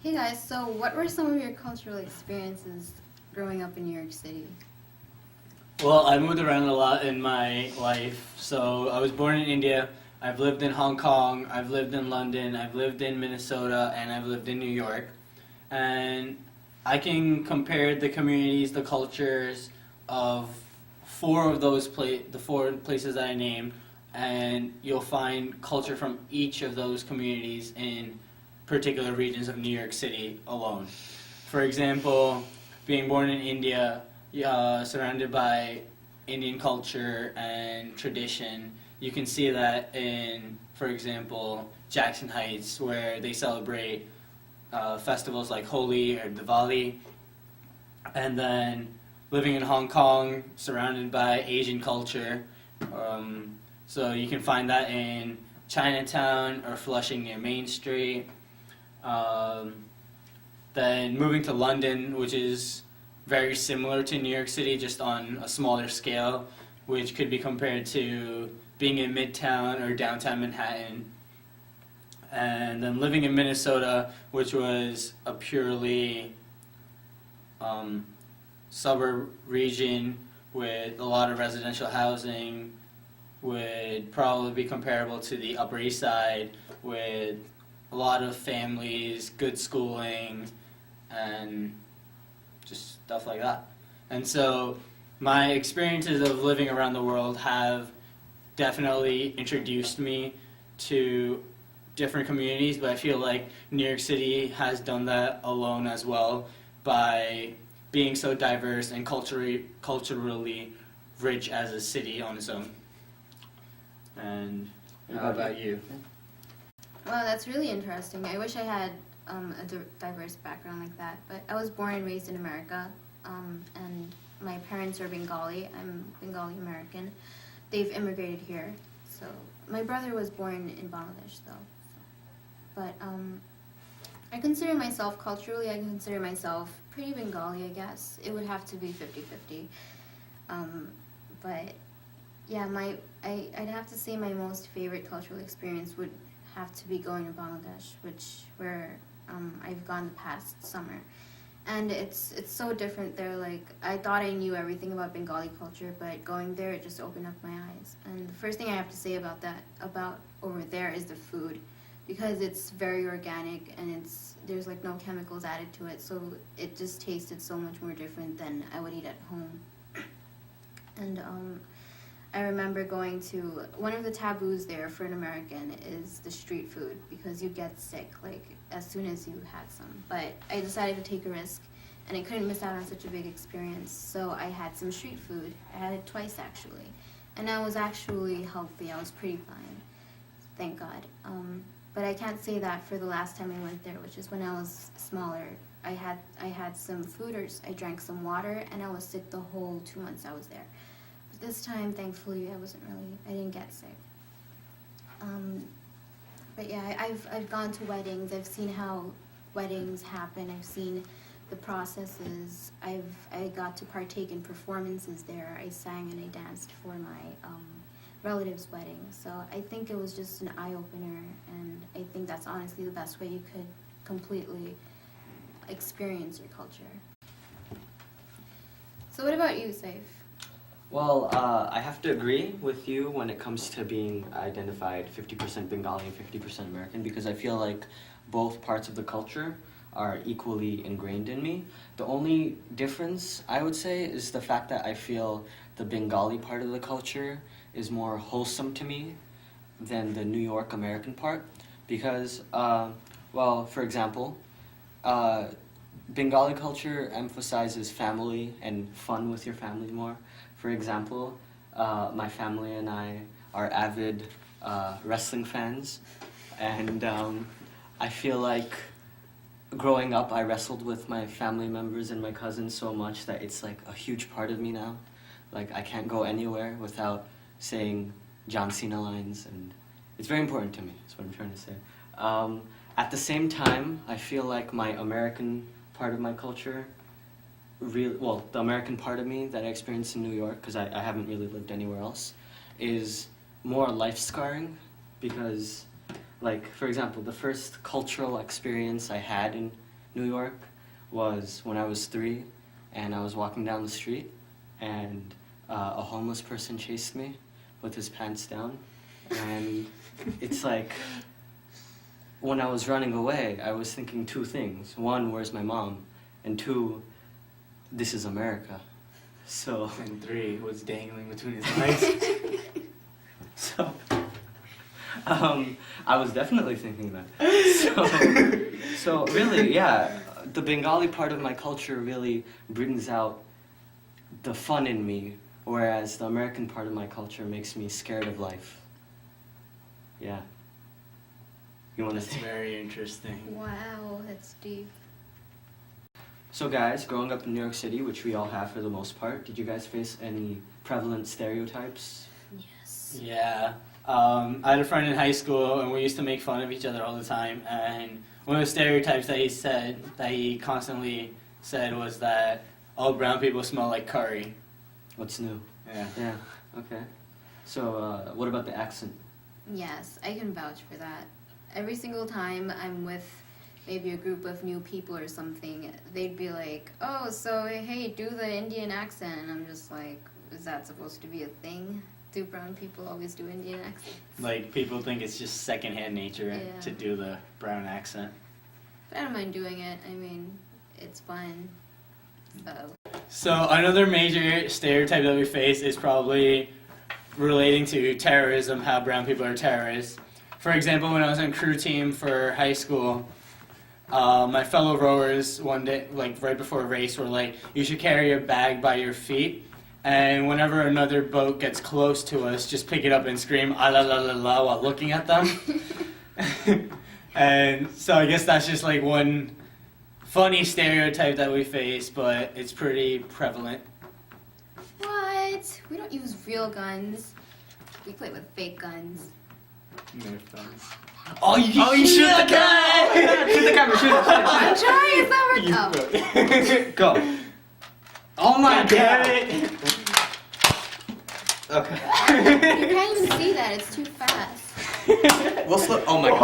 Hey guys, so what were some of your cultural experiences growing up in New York City? Well, I moved around a lot in my life. So I was born in India. I've lived in Hong Kong. I've lived in London. I've lived in Minnesota, and I've lived in New York. And I can compare the communities, the cultures of the four places that I named, and you'll find culture from each of those communities in particular regions of New York City alone. For example, being born in India, surrounded by Indian culture and tradition, you can see that in, for example, Jackson Heights, where they celebrate festivals like Holi or Diwali, and then living in Hong Kong, surrounded by Asian culture. So you can find that in Chinatown or Flushing near Main Street. Then moving to London, which is very similar to New York City, just on a smaller scale, which could be compared to being in Midtown or downtown Manhattan. And then living in Minnesota, which was a purely suburb region with a lot of residential housing, would probably be comparable to the Upper East Side with a lot of families, good schooling, and just stuff like that. And so my experiences of living around the world have definitely introduced me to different communities, but I feel like New York City has done that alone as well by being so diverse and culturally rich as a city on its own. And how about you? Well, that's really interesting. I wish I had diverse background like that, but I was born and raised in America, and my parents are Bengali. I'm Bengali American. They've immigrated here, so my brother was born in Bangladesh, though. But I consider myself culturally, I consider myself pretty Bengali, I guess. It would have to be 50-50. But yeah, I'd have to say my most favorite cultural experience would have to be going to Bangladesh, where I've gone the past summer. And it's so different there. Like, I thought I knew everything about Bengali culture, but going there, it just opened up my eyes. And the first thing I have to say about over there is the food, because it's very organic and there's like no chemicals added to it, so it just tasted so much more different than I would eat at home. And I remember going to, one of the taboos there for an American is the street food, because you get sick like as soon as you had some. But I decided to take a risk, and I couldn't miss out on such a big experience, so I had some street food. I had it twice actually, and I was actually healthy. I was pretty fine, thank God. But I can't say that for the last time I went there, which is when I was smaller. I had some food, or I drank some water, and I was sick the whole 2 months I was there. But this time, thankfully, I didn't get sick. But yeah, I've gone to weddings. I've seen how weddings happen. I've seen the processes. I got to partake in performances there. I sang and I danced for my relative's wedding. So I think it was just an eye-opener, and I think that's honestly the best way you could completely experience your culture. So what about you, Saif? Well, I have to agree with you when it comes to being identified 50% Bengali and 50% American, because I feel like both parts of the culture are equally ingrained in me. The only difference, I would say, is the fact that I feel the Bengali part of the culture is more wholesome to me than the New York American part, because, well, for example, Bengali culture emphasizes family and fun with your family more. For example, my family and I are avid wrestling fans, and I feel like growing up I wrestled with my family members and my cousins so much that it's like a huge part of me now. Like, I can't go anywhere without saying John Cena lines, and it's very important to me, that's what I'm trying to say. At the same time, I feel like my American part of my culture, the American part of me that I experienced in New York, because I haven't really lived anywhere else, is more life scarring, because, like, for example, the first cultural experience I had in New York was when I was 3, and I was walking down the street, and a homeless person chased me with his pants down, and it's like, when I was running away, I was thinking 2 things. 1, where's my mom? And 2, this is America. So, And 3 was dangling between his legs. so, I was definitely thinking that. So really, yeah, the Bengali part of my culture really brings out the fun in me, whereas the American part of my culture makes me scared of life. Yeah. You want to That's say? very interesting. Wow, that's deep. So guys, growing up in New York City, which we all have for the most part, did you guys face any prevalent stereotypes? Yes. Yeah. I had a friend in high school, and we used to make fun of each other all the time. And one of the stereotypes that he constantly said was that all brown people smell like curry. What's new? Yeah. Yeah, okay. So, what about the accent? Yes, I can vouch for that. Every single time I'm with maybe a group of new people or something, they'd be like, oh, so hey, do the Indian accent. And I'm just like, is that supposed to be a thing? Do brown people always do Indian accents? Like, people think it's just secondhand nature Yeah. to do the brown accent. But I don't mind doing it. I mean, it's fun. So, So another major stereotype that we face is probably relating to terrorism, how brown people are terrorists. For example, when I was on crew team for high school, my fellow rowers one day, like right before a race, were like, you should carry your bag by your feet, and whenever another boat gets close to us, just pick it up and scream "ah la la la la" while looking at them. And so I guess that's just like one funny stereotype that we face, but it's pretty prevalent. what? We don't use real guns. We play with fake guns. Nerf guns. Oh, you shoot the camera! Shoot the camera, shoot I'm it, trying, it's not working. Oh. shoot it. Go. Oh my Damn god! it! Okay. You can't even see that, it's too fast. We'll slow. Oh my god.